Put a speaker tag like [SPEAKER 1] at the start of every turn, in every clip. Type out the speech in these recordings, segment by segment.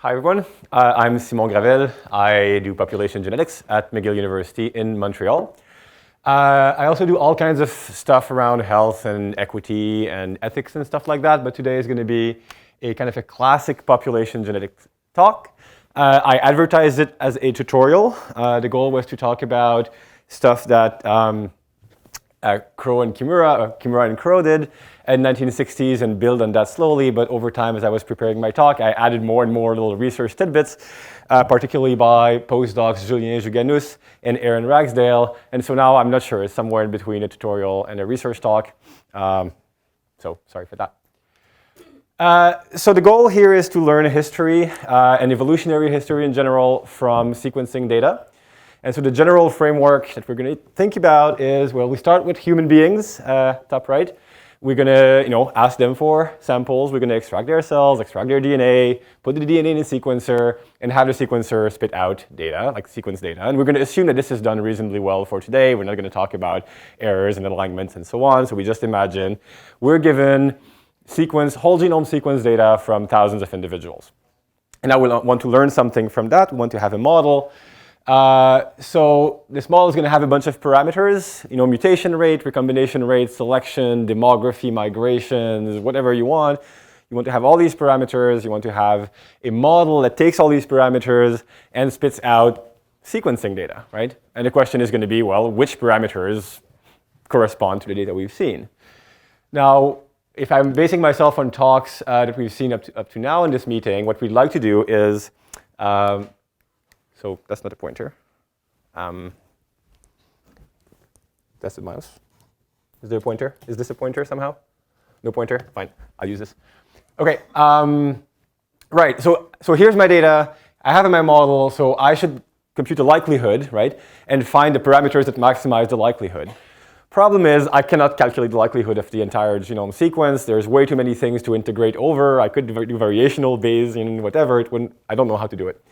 [SPEAKER 1] Hi everyone, I'm Simon Gravel. I do population genetics at McGill University in Montreal. I also do all kinds of stuff around health and equity and ethics and stuff like that, but today is going to be a kind of a classic population genetics talk. I advertised it as a tutorial. The goal was to talk about stuff that Crow and Kimura and Crow did in 1960s and build on that slowly, but over time as I was preparing my talk, I added more and more little research tidbits, particularly by postdocs Julien Jouganous and Aaron Ragsdale, and so now I'm not sure, it's somewhere in between a tutorial and a research talk, so sorry for that. So the goal here is to learn history and evolutionary history in general from sequencing data. And so the general framework that we're going to think about is, well, we start with human beings, top right. We're going to, ask them for samples. We're going to extract their cells, extract their DNA, put the DNA in a sequencer, and have the sequencer spit out data, like sequence data. And we're going to assume that this is done reasonably well for today. We're not going to talk about errors and alignments and so on. So we just imagine we're given whole genome sequence data from thousands of individuals. And now we want to learn something from that. We want to have a model. So this model is going to have a bunch of parameters, mutation rate, recombination rate, selection, demography, migrations, whatever you want. You want to have all these parameters. You want to have a model that takes all these parameters and spits out sequencing data, right? And the question is going to be, well, which parameters correspond to the data we've seen? Now, if I'm basing myself on talks that we've seen up to now in this meeting, what we'd like to do is, so that's not a pointer. That's a mouse. Is there a pointer? Is this a pointer somehow? No pointer? Fine, I'll use this. Okay, right, so here's my data. I have in my model, so I should compute the likelihood, right? And find the parameters that maximize the likelihood. Problem is, I cannot calculate the likelihood of the entire genome sequence. There's way too many things to integrate over. I could do variational Bayesian, whatever. I don't know how to do it.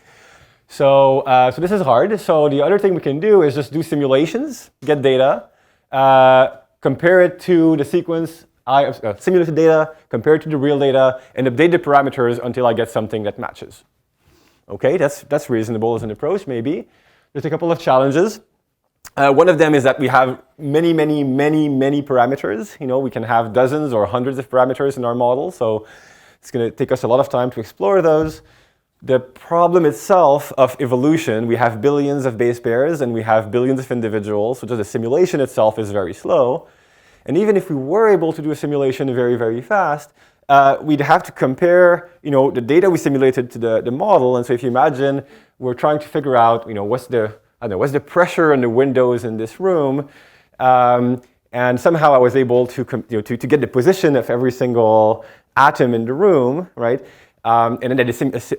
[SPEAKER 1] So this is hard. So the other thing we can do is just do simulations, get data, compare it to the sequence, simulated data, compare it to the real data, and update the parameters until I get something that matches. Okay, that's reasonable as an approach, maybe. There's a couple of challenges. One of them is that we have many parameters. We can have dozens or hundreds of parameters in our model, so it's going to take us a lot of time to explore those. The problem itself of evolution, we have billions of base pairs and we have billions of individuals, so just the simulation itself is very slow. And even if we were able to do a simulation very fast, we'd have to compare the data we simulated to the model. And so if you imagine we're trying to figure out what's the pressure on the windows in this room, and somehow I was able to get the position of every single atom in the room, right? And then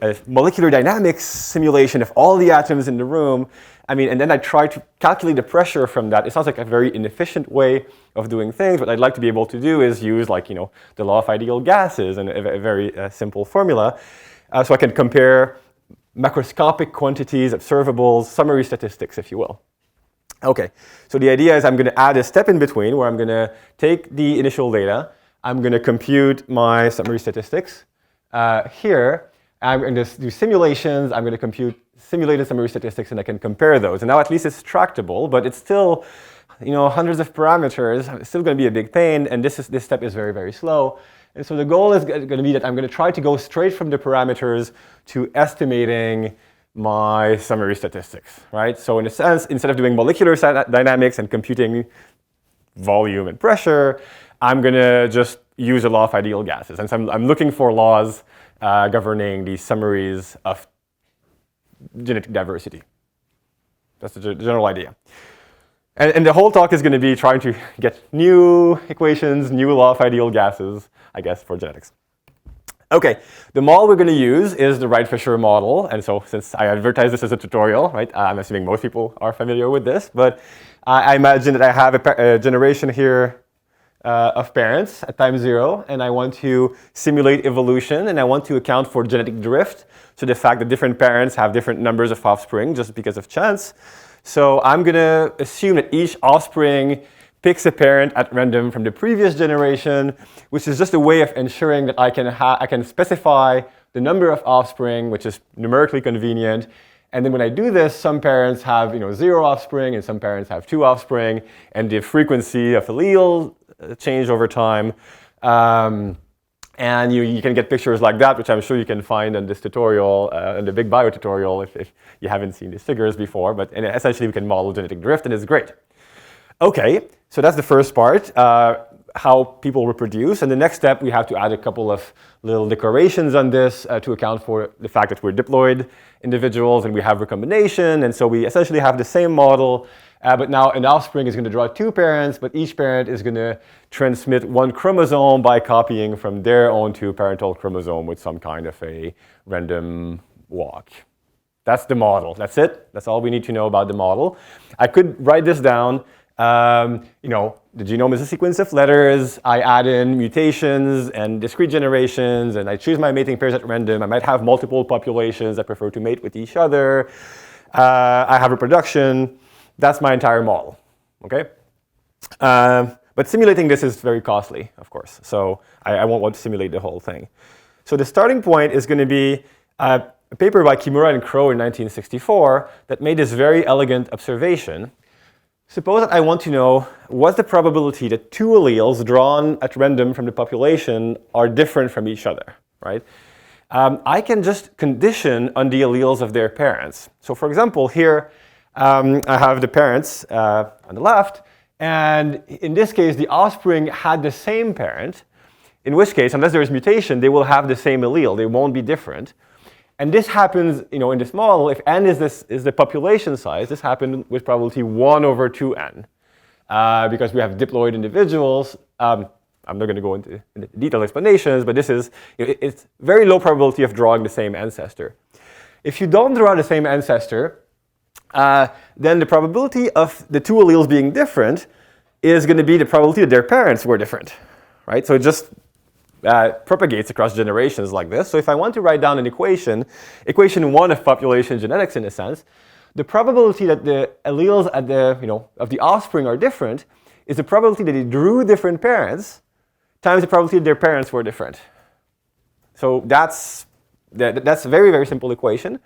[SPEAKER 1] a molecular dynamics simulation of all the atoms in the room. And then I try to calculate the pressure from that. It sounds like a very inefficient way of doing things. What I'd like to be able to do is use the law of ideal gases and a very simple formula. So I can compare macroscopic quantities, observables, summary statistics, if you will. Okay, so the idea is I'm going to add a step in between where I'm going to take the initial data. I'm going to compute my summary statistics. Here, I'm going to do simulations. I'm going to compute simulated summary statistics, and I can compare those. And now at least it's tractable, but it's still, hundreds of parameters. It's still going to be a big pain, and this step is very slow. And so the goal is going to be that I'm going to try to go straight from the parameters to estimating my summary statistics, right? So in a sense, instead of doing molecular dynamics and computing volume and pressure, I'm going to just use a law of ideal gases. And so I'm looking for laws governing the summaries of genetic diversity. That's the general idea. And the whole talk is going to be trying to get new equations, new law of ideal gases, I guess, for genetics. Okay, the model we're going to use is the Wright-Fisher model. And so since I advertise this as a tutorial, right, I'm assuming most people are familiar with this. But I imagine that I have a generation here of parents at time 0, and I want to simulate evolution, and I want to account for genetic drift, so the fact that different parents have different numbers of offspring just because of chance. So I'm going to assume that each offspring picks a parent at random from the previous generation, which is just a way of ensuring that I can specify the number of offspring, which is numerically convenient. And then when I do this, some parents have 0 offspring, and some parents have 2 offspring, and the frequency of alleles change over time. And you can get pictures like that, which I'm sure you can find in this tutorial, in the Big Bio tutorial, if you haven't seen these figures before. But essentially, we can model genetic drift, and it's great. OK, so that's the first part, how people reproduce. And the next step, we have to add a couple of little declarations on this to account for the fact that we're diploid individuals and we have recombination. And so we essentially have the same model. But now an offspring is going to draw 2 parents, but each parent is going to transmit 1 chromosome by copying from their own 2 parental chromosome with some kind of a random walk. That's the model. That's it. That's all we need to know about the model. I could write this down. The genome is a sequence of letters. I add in mutations and discrete generations, and I choose my mating pairs at random. I might have multiple populations that prefer to mate with each other. I have reproduction. That's my entire model, okay? But simulating this is very costly, of course, so I won't want to simulate the whole thing. So the starting point is going to be a paper by Kimura and Crow in 1964 that made this very elegant observation. Suppose that I want to know what's the probability that 2 alleles drawn at random from the population are different from each other, right? I can just condition on the alleles of their parents. So for example, here, I have the parents on the left, and in this case, the offspring had the same parent, in which case, unless there is mutation, they will have the same allele. They won't be different. And this happens, in this model, if n is the population size, this happened with probability 1 over 2n, because we have diploid individuals. I'm not going to go into detailed explanations, but this is it's very low probability of drawing the same ancestor. If you don't draw the same ancestor, then the probability of the 2 alleles being different is going to be the probability that their parents were different, right? So it just propagates across generations like this. So if I want to write down an equation 1 of population genetics in a sense, the probability that the alleles at of the offspring are different is the probability that they drew different parents times the probability that their parents were different. So that's a very, very simple equation.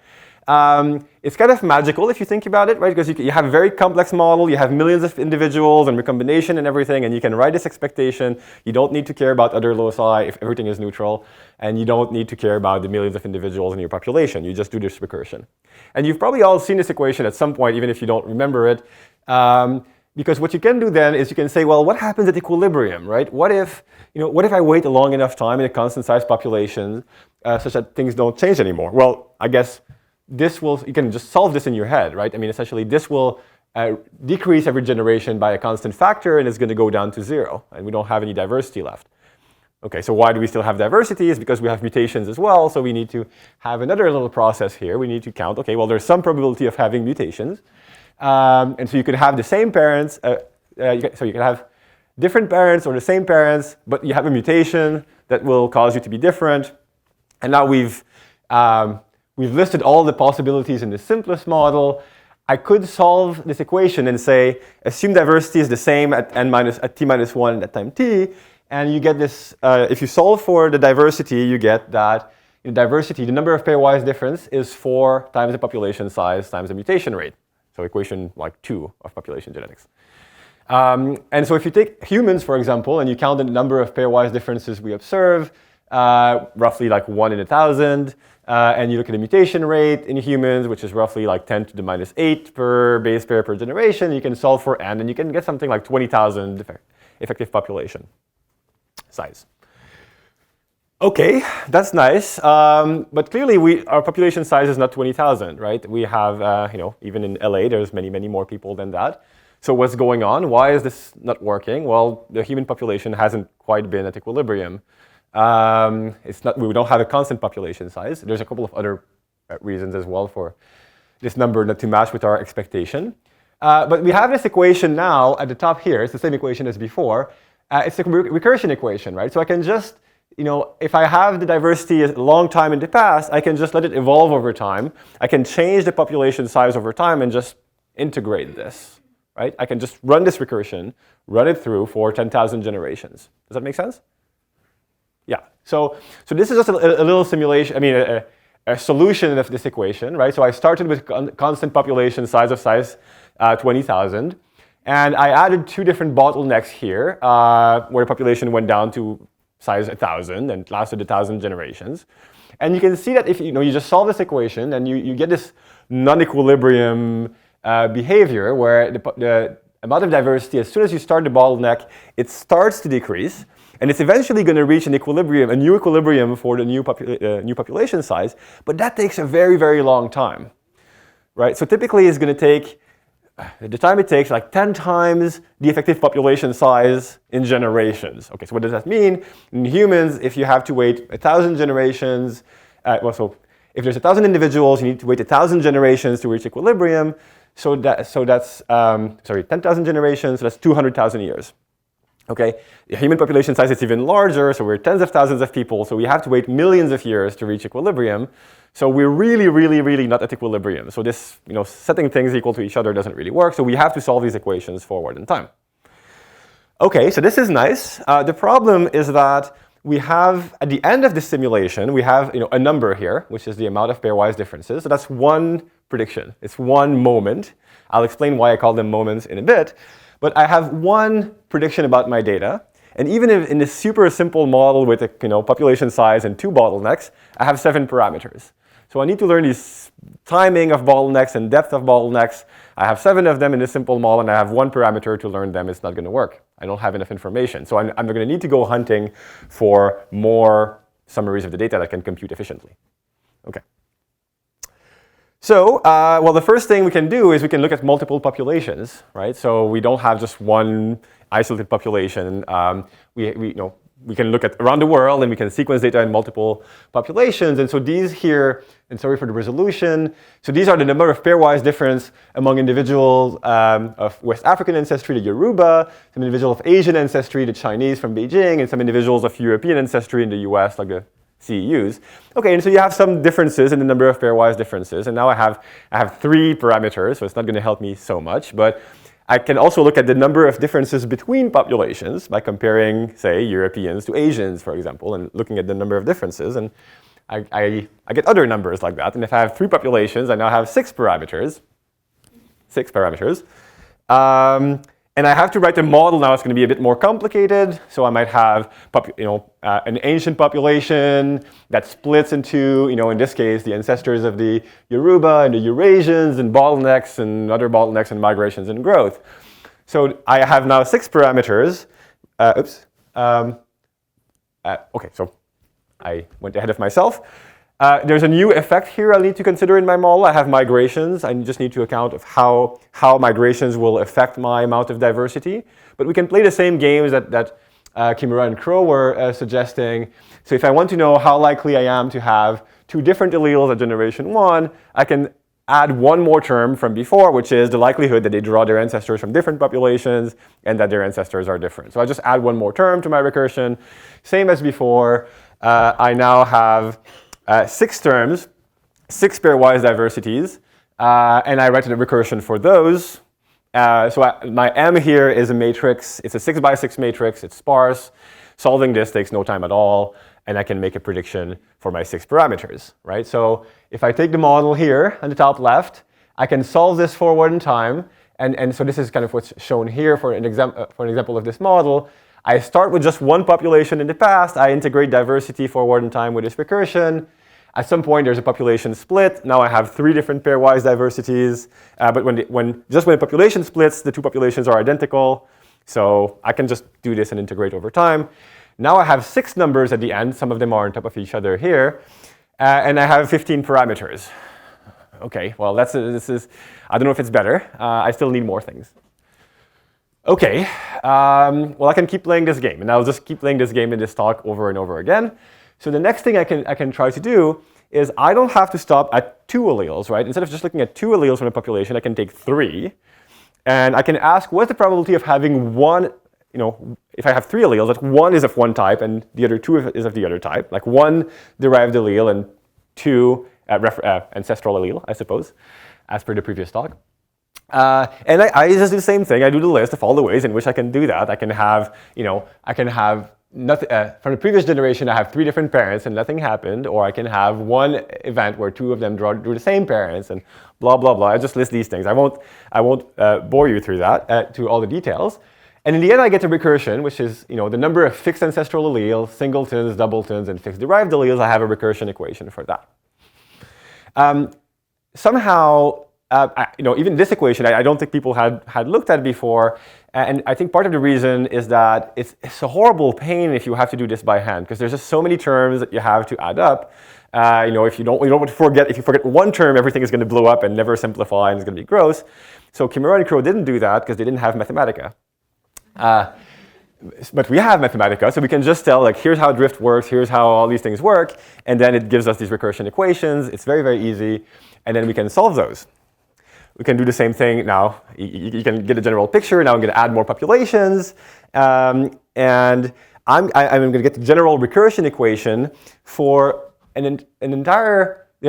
[SPEAKER 1] It's kind of magical if you think about it, right? Because you have a very complex model, you have millions of individuals and recombination and everything, and you can write this expectation. You don't need to care about other loci if everything is neutral, and you don't need to care about the millions of individuals in your population. You just do this recursion. And you've probably all seen this equation at some point, even if you don't remember it, because what you can do then is you can say, well, what happens at equilibrium, right? What if I wait a long enough time in a constant size population such that things don't change anymore? Well, I guess you can just solve this in your head, right? I mean, essentially, this will decrease every generation by a constant factor, and it's going to go down to 0, and we don't have any diversity left. Okay, so why do we still have diversity? It's because we have mutations as well, so we need to have another little process here. We need to count, okay, well, there's some probability of having mutations, and so you could have the same parents, so you can have different parents or the same parents, but you have a mutation that will cause you to be different, and now we've listed all the possibilities in the simplest model. I could solve this equation and say, assume diversity is the same at t minus 1 at time t, and you get this, if you solve for the diversity, you get that in diversity, the number of pairwise difference is 4 times the population size times the mutation rate. So equation like 2 of population genetics. And so if you take humans, for example, and you count the number of pairwise differences we observe, roughly like 1 in 1,000, and you look at the mutation rate in humans, which is roughly like 10 to the minus 8 per base pair per generation, you can solve for n, and you can get something like 20,000 effective population size. Okay, that's nice, but clearly our population size is not 20,000, right? We have, even in LA, there's many, many more people than that. So what's going on? Why is this not working? Well, the human population hasn't quite been at equilibrium. We don't have a constant population size. There's a couple of other reasons as well for this number not to match with our expectation. But we have this equation now at the top here. It's the same equation as before. It's a recursion equation, right? So I can just, if I have the diversity a long time in the past, I can just let it evolve over time. I can change the population size over time and just integrate this, right? I can just run this recursion, run it through for 10,000 generations. Does that make sense? Yeah, So this is just a little simulation, I mean, a solution of this equation, right? So I started with constant population size of 20,000. And I added two different bottlenecks here, where population went down to size 1,000 and lasted 1,000 generations. And you can see that if you just solve this equation, and you get this non-equilibrium behavior where the amount of diversity, as soon as you start the bottleneck, it starts to decrease. And it's eventually going to reach an equilibrium, a new equilibrium for the new population size. But that takes a very, very long time, right? So typically it's going to take, the time it takes, like 10 times the effective population size in generations. Okay, so what does that mean? In humans, if you have to wait 1,000 generations, so if there's 1,000 individuals, you need to wait 1,000 generations to reach equilibrium. So that's 10,000 generations, so that's 200,000 years. Okay, the human population size is even larger, so we're tens of thousands of people, so we have to wait millions of years to reach equilibrium. So we're really, really, really not at equilibrium. So this, setting things equal to each other doesn't really work, so we have to solve these equations forward in time. Okay, so this is nice. The problem is that we have, at the end of this simulation, we have a number here, which is the amount of pairwise differences. So that's one prediction. It's one moment. I'll explain why I call them moments in a bit. But I have one prediction about my data. And even in this super simple model with a population size and two bottlenecks, I have 7 parameters. So I need to learn these timing of bottlenecks and depth of bottlenecks. I have 7 of them in this simple model, and I have one parameter to learn them. It's not going to work. I don't have enough information. So I'm going to need to go hunting for more summaries of the data that can compute efficiently. Okay. So, well, the first thing we can do is we can look at multiple populations, right? So we don't have just one isolated population. We can look at around the world, and we can sequence data in multiple populations. And so these here, and sorry for the resolution, so these are the number of pairwise difference among individuals of West African ancestry, the Yoruba, some individuals of Asian ancestry, the Chinese from Beijing, and some individuals of European ancestry in the US, like the CEUs. Okay, and so you have some differences in the number of pairwise differences. And now I have 3 parameters, so it's not going to help me so much. But I can also look at the number of differences between populations by comparing, say, Europeans to Asians, for example, and looking at the number of differences. And I get other numbers like that. And if I have 3 populations, I now have 6 parameters. 6 parameters. And I have to write a model now. It's going to be a bit more complicated. So I might have an ancient population that splits into, in this case, the ancestors of the Yoruba and the Eurasians and bottlenecks and other bottlenecks and migrations and growth. So I have now 6 parameters. Okay, so I went ahead of myself. There's a new effect here I'll need to consider in my model. I have migrations. I just need to account of how migrations will affect my amount of diversity. But we can play the same games that Kimura and Crow were suggesting. So if I want to know how likely I am to have 2 different alleles at generation 1, I can add one more term from before, which is the likelihood that they draw their ancestors from different populations and that their ancestors are different. So I just add one more term to my recursion. Same as before, I now have 6 terms, 6 pairwise diversities, and I write the recursion for those. My M here is a matrix. It's a 6 by 6 matrix. It's sparse. Solving this takes no time at all, and I can make a prediction for my 6 parameters, right? So if I take the model here on the top left, I can solve this forward in time, and so this is kind of what's shown here for an example of this model. I start with just one population in the past. I integrate diversity forward in time with this recursion. At some point, there's a population split. Now I have 3 different pairwise diversities. But when the population splits, the 2 populations are identical. So I can just do this and integrate over time. Now I have 6 numbers at the end. Some of them are on top of each other here. And I have 15 parameters. Okay, well, I don't know if it's better. I still need more things. Okay, well, I can keep playing this game, and I'll just keep playing this game in this talk over and over again. So the next thing I can try to do is I don't have to stop at 2 alleles, right? Instead of just looking at 2 alleles from a population, I can take 3, and I can ask what's the probability of having one, if I have 3 alleles, that 1 is of one type and the other 2 is of the other type, like 1 derived allele and 2 ancestral allele, I suppose, as per the previous talk. And I just do the same thing. I do the list of all the ways in which I can do that. I can have, from the previous generation, I have 3 different parents and nothing happened, or I can have one event where 2 of them drew the same parents, and blah blah blah. I just list these things. I won't bore you through that to all the details. And in the end, I get to recursion, which is the number of fixed ancestral alleles, singletons, doubletons, and fixed derived alleles. I have a recursion equation for that. Somehow, even this equation, I don't think people had looked at before. And I think part of the reason is that it's a horrible pain if you have to do this by hand, because there's just so many terms that you have to add up. If you don't want to forget, if you forget one term, everything is going to blow up and never simplify, and it's going to be gross. So Kimura and Crow didn't do that because they didn't have Mathematica. But we have Mathematica, so we can just tell, like, here's how drift works, here's how all these things work, and then it gives us these recursion equations. It's very, very easy, and then we can solve those. We can do the same thing now. You can get a general picture. Now I'm going to add more populations. And I'm going to get the general recursion equation for the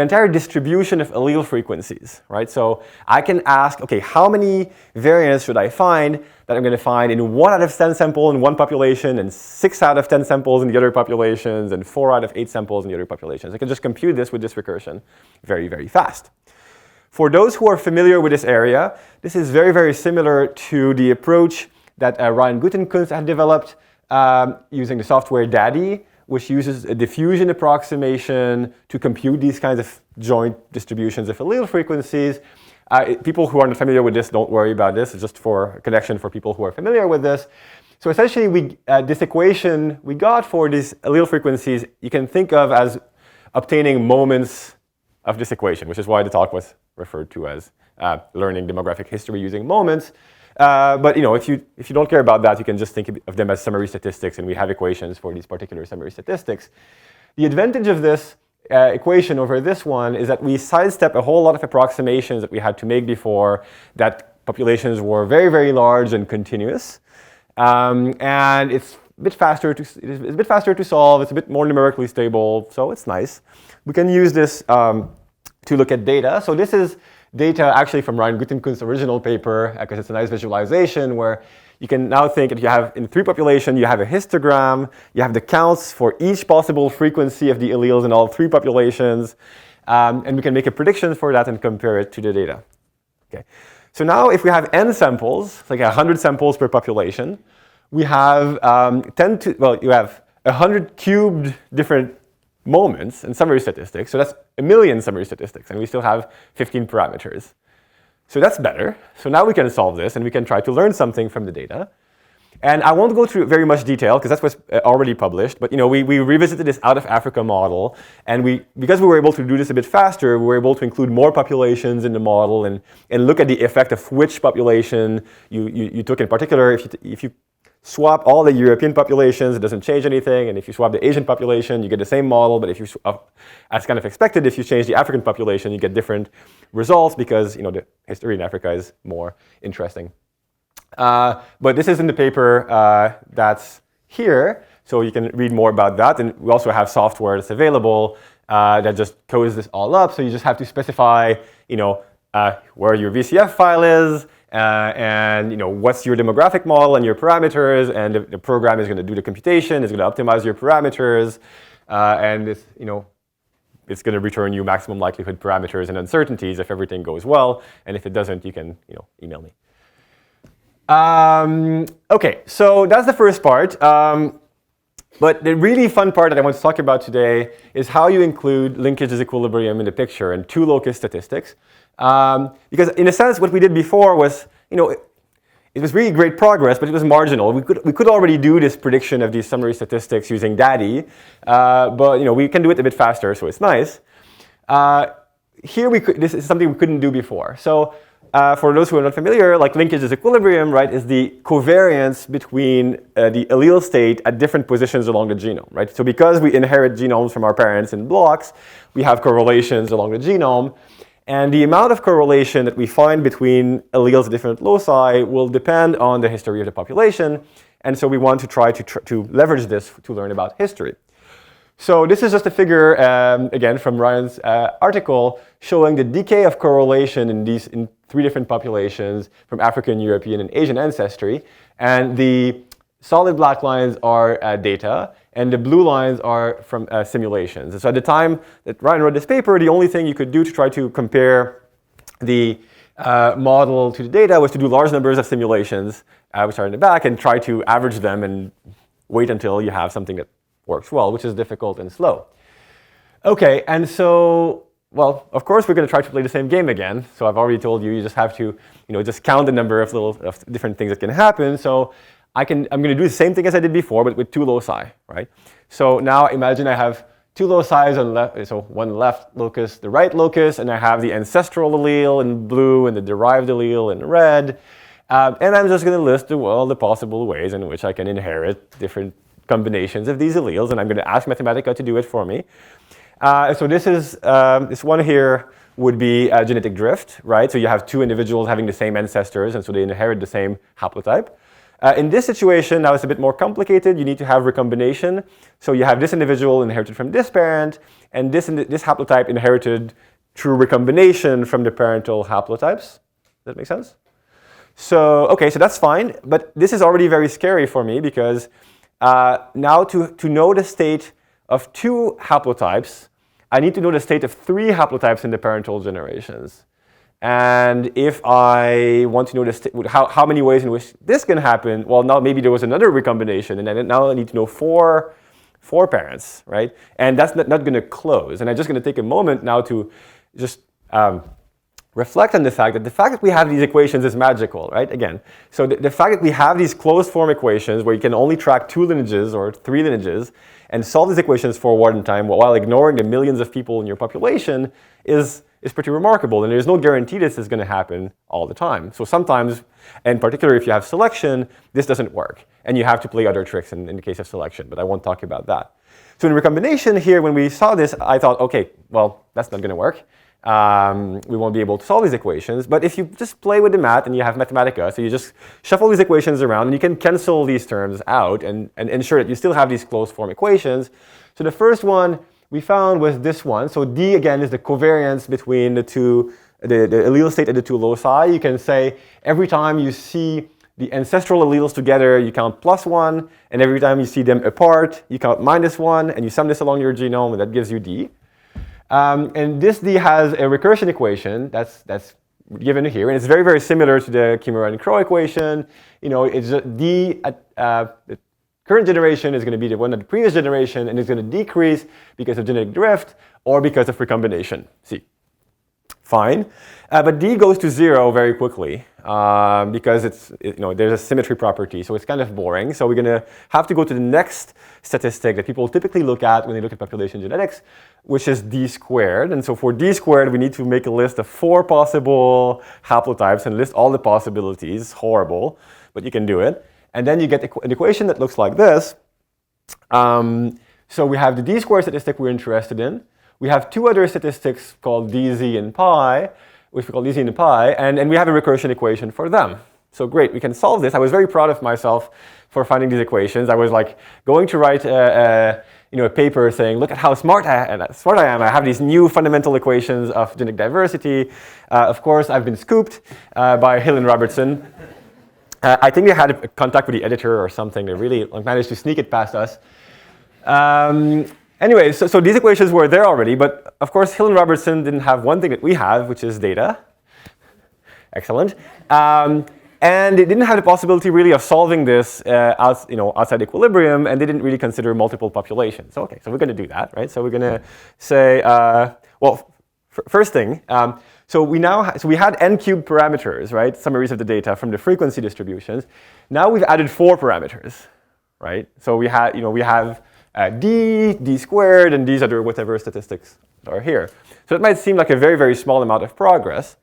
[SPEAKER 1] entire distribution of allele frequencies, right? So I can ask, okay, how many variants should I find that I'm going to find in 1 out of 10 samples in one population, and 6 out of 10 samples in the other populations, and 4 out of 8 samples in the other populations? I can just compute this with this recursion very, very fast. For those who are familiar with this area, this is very, very similar to the approach that Ryan Gutenkunst had developed using the software DADDY, which uses a diffusion approximation to compute these kinds of joint distributions of allele frequencies. People who are not familiar with this, don't worry about this. It's just for a connection for people who are familiar with this. So essentially, this equation we got for these allele frequencies, you can think of as obtaining moments of this equation, which is why the talk was referred to as learning demographic history using moments. But if you don't care about that, you can just think of them as summary statistics, and we have equations for these particular summary statistics. The advantage of this equation over this one is that we sidestep a whole lot of approximations that we had to make before, that populations were very, very large and continuous. And it's a bit faster to solve. It's a bit more numerically stable, so it's nice. We can use this to look at data. So this is data actually from Ryan Gutenkunst's original paper, because it's a nice visualization where you can now think that you have, in 3 populations, you have a histogram, you have the counts for each possible frequency of the alleles in all 3 populations, and we can make a prediction for that and compare it to the data. Okay. So now if we have n samples, like 100 samples per population, we have you have 100 cubed different moments in summary statistics. So that's 1,000,000 summary statistics, and we still have 15 parameters. So that's better. So now we can solve this, and we can try to learn something from the data. And I won't go through very much detail, because that's what's already published. But we revisited this out of Africa model, and because we were able to do this a bit faster, we were able to include more populations in the model and look at the effect of which population you took in particular. If you swap all the European populations, it doesn't change anything. And if you swap the Asian population, you get the same model. But if you, as kind of expected, if you change the African population, you get different results, because the history in Africa is more interesting. But this is in the paper that's here, so you can read more about that. And we also have software that's available that just codes this all up. So you just have to specify, where your VCF file is, and what's your demographic model and your parameters, and the program is going to do the computation, it's going to optimize your parameters, and it's going to return you maximum likelihood parameters and uncertainties if everything goes well, and if it doesn't, you can email me. Okay, so that's the first part. But the really fun part that I want to talk about today is how you include linkage disequilibrium in the picture and 2 locus statistics. Because in a sense, what we did before was, it was really great progress, but it was marginal. We could already do this prediction of these summary statistics using DADDY, but we can do it a bit faster, so it's nice. Here this is something we couldn't do before. So for those who are not familiar, like linkage disequilibrium, right, is the covariance between the allele state at different positions along the genome, right? So because we inherit genomes from our parents in blocks, we have correlations along the genome. And the amount of correlation that we find between alleles at different loci will depend on the history of the population. And so we want to try to leverage this to learn about history. So this is just a figure, again, from Ryan's article, showing the decay of correlation in 3 different populations from African, European, and Asian ancestry. And the solid black lines are data, and the blue lines are from simulations. And so at the time that Ryan wrote this paper, the only thing you could do to try to compare the model to the data was to do large numbers of simulations, which are in the back, and try to average them and wait until you have something that works well, which is difficult and slow. Okay, and so, well, of course we're going to try to play the same game again. So I've already told you, you just have to, just count the number of different things that can happen. So I'm going to do the same thing as I did before, but with two loci, right? So now imagine I have two loci on left, so one left locus, the right locus, and I have the ancestral allele in blue and the derived allele in red. And I'm just going to list all the possible ways in which I can inherit different combinations of these alleles, and I'm going to ask Mathematica to do it for me. So this is this one here would be genetic drift, right? So you have two individuals having the same ancestors, and so they inherit the same haplotype. In this situation, now it's a bit more complicated. You need to have recombination. So you have this individual inherited from this parent, and this haplotype inherited through recombination from the parental haplotypes. Does that make sense? So, okay, so that's fine. But this is already very scary for me because now to know the state of two haplotypes, I need to know the state of three haplotypes in the parental generations. And if I want to know how many ways in which this can happen, well, now maybe there was another recombination, and now I need to know four parents, right? And that's not going to close. And I'm just going to take a moment now to just reflect on the fact that we have these equations is magical, right? Again, so the fact that we have these closed form equations where you can only track two lineages or three lineages and solve these equations for one time while ignoring the millions of people in your population is pretty remarkable. And there's no guarantee this is going to happen all the time. So sometimes, and particularly if you have selection, this doesn't work. And you have to play other tricks in the case of selection, but I won't talk about that. So in recombination here, when we saw this, I thought, okay, well, that's not going to work. We won't be able to solve these equations. But if you just play with the math and you have Mathematica, so you just shuffle these equations around and you can cancel these terms out and ensure that you still have these closed form equations. So the first one we found was this one. So D, again, is the covariance between the allele state of the two loci. You can say every time you see the ancestral alleles together, you count +1. And every time you see them apart, you count -1. And you sum this along your genome, and that gives you D. And this D has a recursion equation that's given here. And it's very, very similar to the Kimura and Crow equation. It's D at the current generation is going to be the one of the previous generation, and it's going to decrease because of genetic drift or because of recombination. See, fine. But D goes to 0 very quickly because there's a symmetry property, so it's kind of boring. So we're going to have to go to the next statistic that people typically look at when they look at population genetics, which is D squared. And so for D squared, we need to make a list of 4 possible haplotypes and list all the possibilities. It's horrible, but you can do it. And then you get an equation that looks like this. So we have the D squared statistic we're interested in. We have two other statistics called DZ and pi, which we call DZ and pi, and we have a recursion equation for them. So great, we can solve this. I was very proud of myself for finding these equations. I was like going to write a paper saying, look at how smart I am. I have these new fundamental equations of genetic diversity. Of course, I've been scooped by Hill and Robertson. I think they had a contact with the editor or something. They really managed to sneak it past us. Anyway, so these equations were there already, but of course Hill and Robertson didn't have one thing that we have, which is data. Excellent. And they didn't have the possibility really of solving this outside equilibrium, and they didn't really consider multiple populations. So, okay, so we're going to do that, right? So we're going to say, first thing, so we had n cubed parameters, right? Summaries of the data from the frequency distributions. Now we've added 4 parameters, right? So we have D squared, and these other whatever statistics are here. So it might seem like a very, very small amount of progress.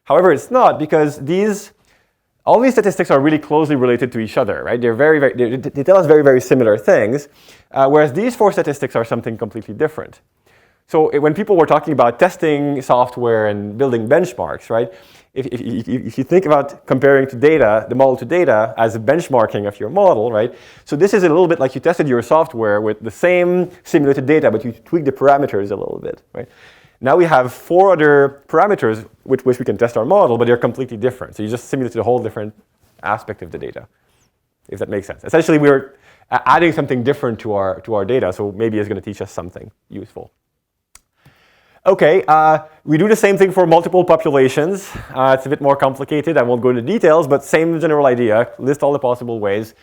[SPEAKER 1] However, it's not, because all these statistics are really closely related to each other, right? They tell us very, very similar things, whereas these 4 statistics are something completely different. So when people were talking about testing software and building benchmarks, right? If you think about comparing to data, the model to data as a benchmarking of your model, right? So this is a little bit like you tested your software with the same simulated data, but you tweak the parameters a little bit, right? Now we have 4 other parameters with which we can test our model, but they're completely different. So you just simulated a whole different aspect of the data. if that makes sense. Essentially, we're adding something different to our data, so maybe it's going to teach us something useful. Okay, we do the same thing for multiple populations. It's a bit more complicated. I won't go into details, but same general idea. List all the possible ways.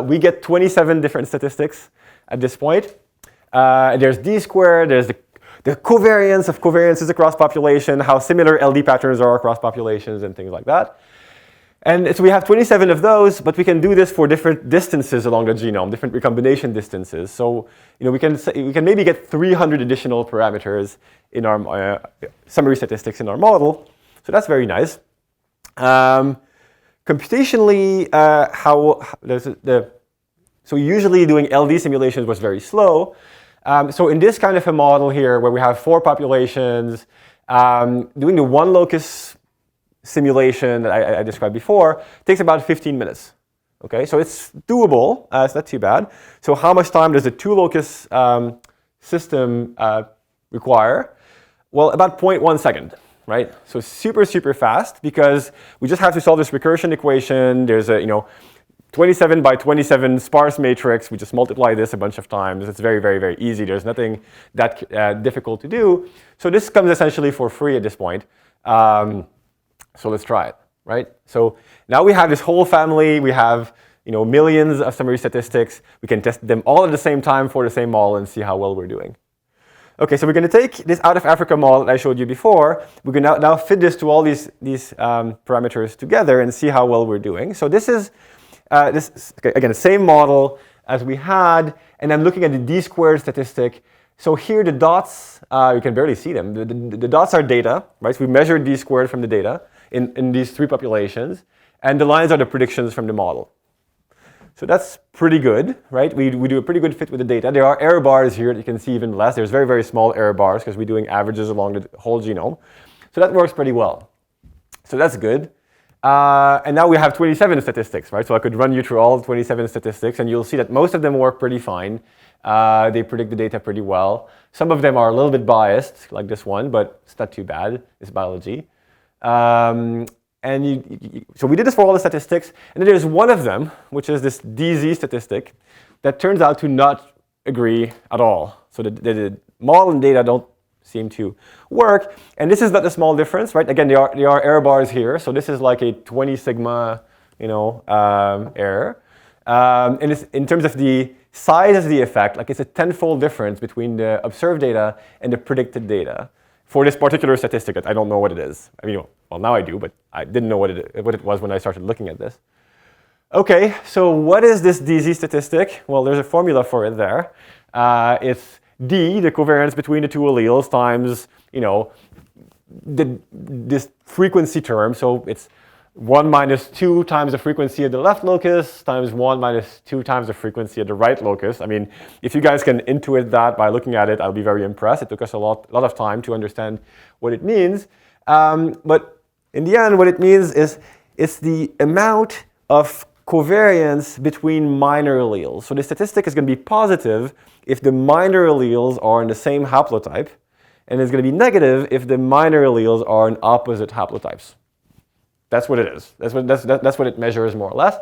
[SPEAKER 1] We get 27 different statistics at this point. There's d squared, there's the covariance of covariances across population, how similar LD patterns are across populations, and things like that. And so we have 27 of those, but we can do this for different distances along the genome, different recombination distances. So we can maybe get 300 additional parameters in our summary statistics in our model. So that's very nice. Computationally, so usually doing LD simulations was very slow. So in this kind of a model here, where we have 4 populations, doing the one locus simulation that I described before takes about 15 minutes. Okay, so it's doable. It's not too bad. So how much time does the 2 locus system require? Well, about 0.1 second, right? So super, super fast, because we just have to solve this recursion equation. There's a 27 by 27 sparse matrix. We just multiply this a bunch of times. It's very, very, very easy. There's nothing that difficult to do. So this comes essentially for free at this point. So let's try it, right? So now we have this whole family. We have millions of summary statistics. We can test them all at the same time for the same model and see how well we're doing. Okay, so we're going to take this out of Africa model that I showed you before. We're going to now fit this to all these parameters together and see how well we're doing. So this is again the same model as we had, and I'm looking at the d squared statistic. So here the dots, you can barely see them. The dots are data, right? So we measured d squared from the data in these 3 populations, and the lines are the predictions from the model. So that's pretty good, right? We do a pretty good fit with the data. There are error bars here that you can see even less. There's very, very small error bars because we're doing averages along the whole genome. So that works pretty well. So that's good. And now we have 27 statistics, right? So I could run you through all 27 statistics, and you'll see that most of them work pretty fine. They predict the data pretty well. Some of them are a little bit biased, like this one, but it's not too bad. It's biology. So we did this for all the statistics, and then there's one of them, which is this DZ statistic, that turns out to not agree at all. So the model and data don't seem to work, and this is not a small difference, right? Again, there are error bars here, so this is like a 20 sigma, error. And it's, in terms of the size of the effect, like it's a 10-fold difference between the observed data and the predicted data for this particular statistic that I don't know what it is. I mean, well, now I do, but I didn't know what it was when I started looking at this. Okay, so what is this DZ statistic? Well, there's a formula for it there. It's D, the covariance between the 2 alleles, times, this frequency term. So it's 1 minus 2 times the frequency of the left locus times 1 minus 2 times the frequency of the right locus. I mean, if you guys can intuit that by looking at it, I'll be very impressed. It took us a lot of time to understand what it means. But in the end, what it means is it's the amount of covariance between minor alleles. So the statistic is going to be positive if the minor alleles are in the same haplotype, and it's going to be negative if the minor alleles are in opposite haplotypes. That's what it is. That's what it measures, more or less.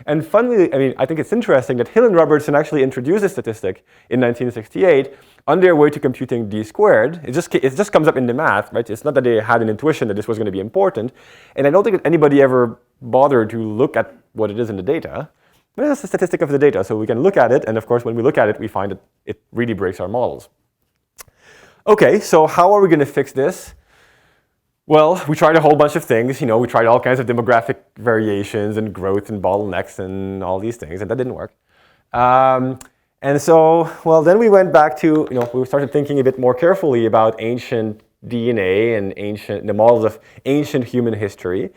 [SPEAKER 1] And funnily, I mean, I think it's interesting that Hill and Robertson actually introduced this statistic in 1968 on their way to computing d squared. It just comes up in the math, right? It's not that they had an intuition that this was going to be important. And I don't think that anybody ever bothered to look at what it is in the data. But it's a statistic of the data, so we can look at it. And of course, when we look at it, we find that it really breaks our models. Okay, so how are we going to fix this? Well, we tried a whole bunch of things. We tried all kinds of demographic variations and growth and bottlenecks and all these things, and that didn't work. And so, well, then we went back to, we started thinking a bit more carefully about ancient DNA and the models of ancient human history.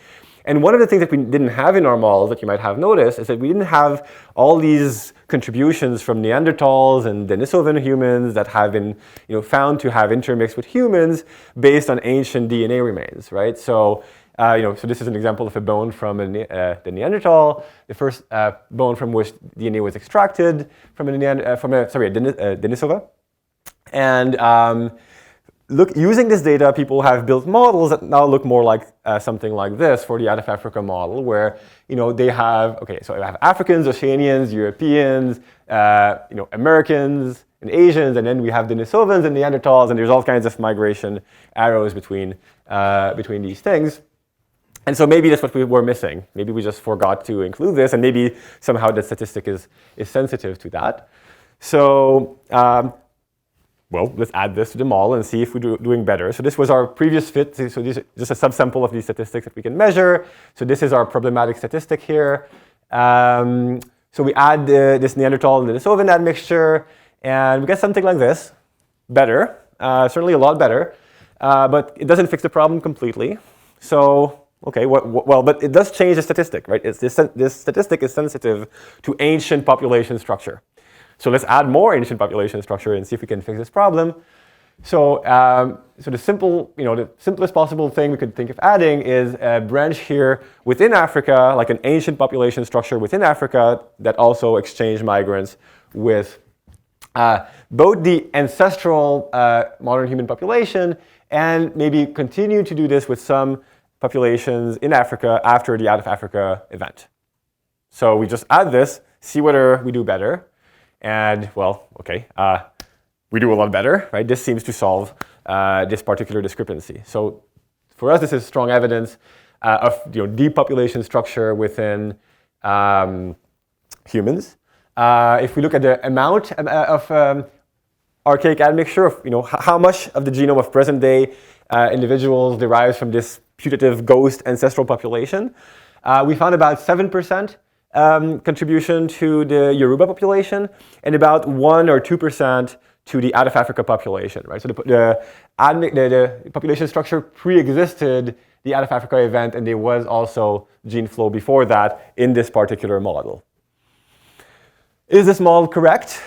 [SPEAKER 1] And one of the things that we didn't have in our models that you might have noticed is that we didn't have all these contributions from Neanderthals and Denisovan humans that have been found to have intermixed with humans based on ancient DNA remains, right? So, so this is an example of a bone from the Neanderthal, the first bone from which DNA was extracted from a Denisova. And using this data, people have built models that now look more like something like this for the out of Africa model, where they have, okay, so they have Africans, Oceanians, Europeans, Americans, and Asians, and then we have Denisovans and Neanderthals, and there's all kinds of migration arrows between these things. And so maybe that's what we were missing. Maybe we just forgot to include this, and maybe somehow the statistic is sensitive to that. So, well, let's add this to the model and see if we're doing better. So this was our previous fit. So this is just a subsample of these statistics that we can measure. So this is our problematic statistic here. So we add this Neanderthal and the Denisovan admixture, and we get something like this. Better, certainly a lot better, but it doesn't fix the problem completely. So, okay, well, but it does change the statistic, right? This statistic is sensitive to ancient population structure. So let's add more ancient population structure and see if we can fix this problem. So, so the simplest possible thing we could think of adding is a branch here within Africa, like an ancient population structure within Africa that also exchanged migrants with both the ancestral modern human population and maybe continue to do this with some populations in Africa after the out of Africa event. So we just add this, see whether we do better. And, well, okay, we do a lot better, right? This seems to solve this particular discrepancy. So for us, this is strong evidence of depopulation structure within humans. If we look at the amount of archaic admixture, of how much of the genome of present-day individuals derives from this putative ghost ancestral population, we found about 7%. Contribution to the Yoruba population, and about 1 or 2% to the out of Africa population, right? So the population structure pre-existed the out of Africa event, and there was also gene flow before that in this particular model. Is this model correct?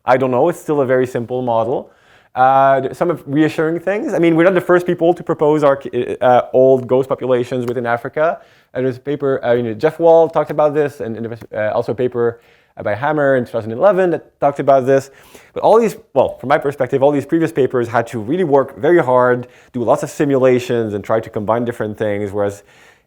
[SPEAKER 1] I don't know. It's still a very simple model. Some of reassuring things. I mean, we're not the first people to propose our old ghost populations within Africa. There's a paper, Jeff Wall talked about this, and also a paper by Hammer in 2011 that talked about this. But all these, well, from my perspective, all these previous papers had to really work very hard, do lots of simulations, and try to combine different things, whereas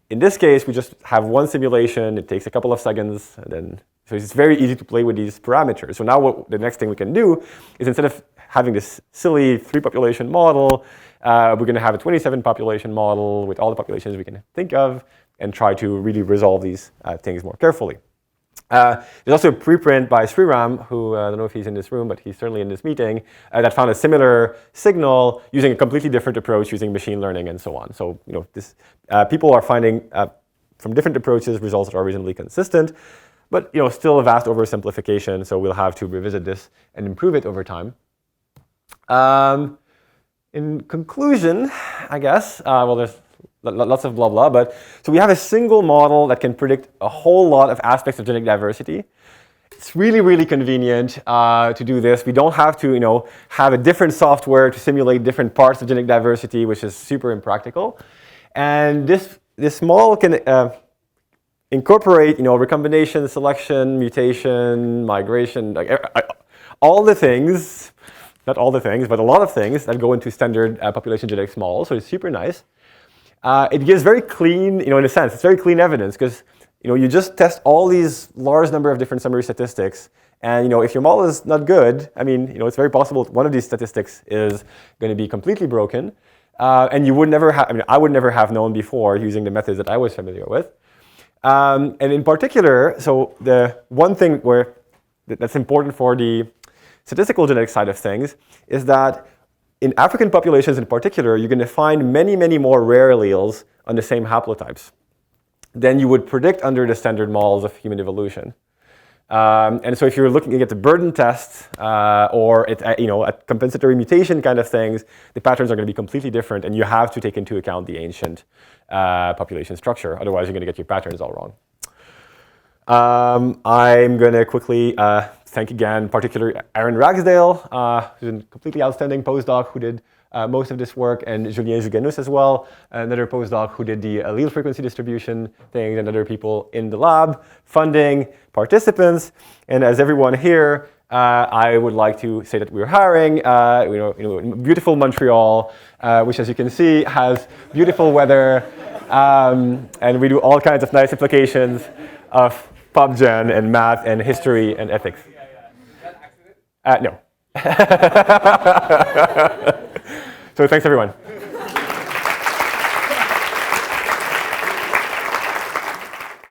[SPEAKER 1] in this case, we just have one simulation. It takes a couple of seconds, and then so it's very easy to play with these parameters. So now the next thing we can do is, instead of having this silly 3-population model, we're going to have a 27 population model with all the populations we can think of and try to really resolve these things more carefully. There's also a preprint by Sriram, who I don't know if he's in this room, but he's certainly in this meeting, that found a similar signal using a completely different approach, using machine learning and so on. So people are finding from different approaches results that are reasonably consistent, but still a vast oversimplification. So we'll have to revisit this and improve it over time. In conclusion, I guess, well, there's lots of blah blah, but so we have a single model that can predict a whole lot of aspects of genetic diversity. It's really, really convenient to do this. We don't have to, have a different software to simulate different parts of genetic diversity, which is super impractical. And this model can incorporate, recombination, selection, mutation, migration, all the things. Not all the things, but a lot of things that go into standard population genetics models. So it's super nice. It gives very clean, in a sense, it's very clean evidence because, you just test all these large number of different summary statistics. And, if your model is not good, I mean, it's very possible one of these statistics is going to be completely broken. And you would never have, I would never have known before using the methods that I was familiar with. And in particular, so the one thing that's important for the statistical genetic side of things is that in African populations in particular, you're going to find many, many more rare alleles on the same haplotypes than you would predict under the standard models of human evolution. And so if you're looking at the burden test or at compensatory mutation kind of things, the patterns are going to be completely different, and you have to take into account the ancient population structure. Otherwise, you're going to get your patterns all wrong. I'm going to quickly thank again, particularly Aaron Ragsdale, who's a completely outstanding postdoc who did most of this work, and Julien Juganus as well, another postdoc who did the allele frequency distribution thing, and other people in the lab, funding, participants, and as everyone here, I would like to say that we're hiring. Beautiful Montreal, which, as you can see, has beautiful weather, and we do all kinds of nice applications of PubGen and math and history and ethics. No. So thanks, everyone.